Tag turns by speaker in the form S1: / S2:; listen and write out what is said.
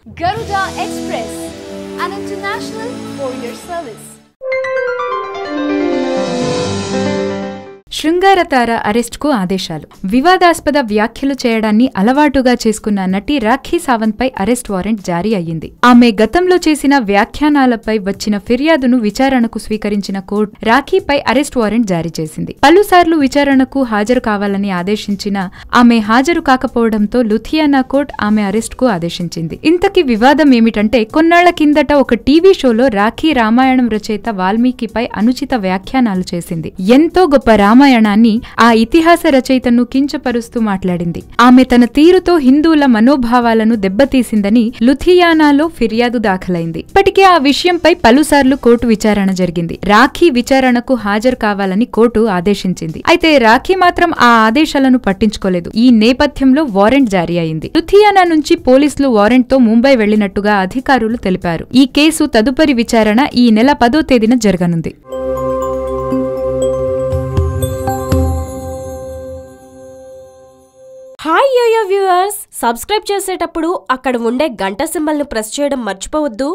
S1: Garuda Express, an international courier service.
S2: శృంగారతార అరెస్ట్కు ఆదేశాలు. వివాదాస్పద వ్యాఖ్యలు చేయడాన్ని అలవాటుగా చేసుకున్న నటి రాఖీ సావంత్ పై అరెస్ట్ వారెంట్ జారీ అయ్యింది. ఆమె గతంలో చేసిన వ్యాఖ్యానాలపై వచ్చిన ఫిర్యాదును విచారణకు స్వీకరించిన కోర్టు రాఖీపై అరెస్ట్ వారెంట్ జారీ చేసింది. పలుసార్లు విచారణకు హాజరు కావాలని ఆదేశించిన ఆమె హాజరు కాకపోవడంతో లుథియానా కోర్టు ఆమె అరెస్ట్కు ఆదేశించింది. ఇంతకీ వివాదం ఏమిటంటే, కొన్నాళ్ల కిందట ఒక టీవీ షోలో రాఖీ రామాయణం రచయిత వాల్మీకిపై అనుచిత వ్యాఖ్యానాలు చేసింది. ఎంతో గొప్ప రామాయణాన్ని ఆ ఇతిహాస రచయితను కించపరుస్తూ మాట్లాడింది. ఆమె తన తీరుతో హిందువుల మనోభావాలను దెబ్బతీసిందని లుథియానాలో ఫిర్యాదు దాఖలైంది. ఇప్పటికే ఆ విషయంపై పలుసార్లు కోర్టు విచారణ జరిగింది. రాఖీ విచారణకు హాజరు కావాలని కోర్టు ఆదేశించింది. అయితే రాఖీ మాత్రం ఆ ఆదేశాలను పట్టించుకోలేదు. ఈ నేపథ్యంలో వారెంట్ జారీ అయింది. లుథియానా నుంచి పోలీసులు వారెంట్ తో ముంబై వెళ్లినట్టుగా అధికారులు తెలిపారు. ఈ కేసు తదుపరి విచారణ ఈ నెల 10వ తేదీన జరగనుంది.
S3: హాయ్ యోయో వ్యూవర్స్, సబ్స్క్రైబ్ చేసేటప్పుడు అక్కడ ఉండే గంట సింబల్ ను ప్రెస్ చేయడం మర్చిపోవద్దు.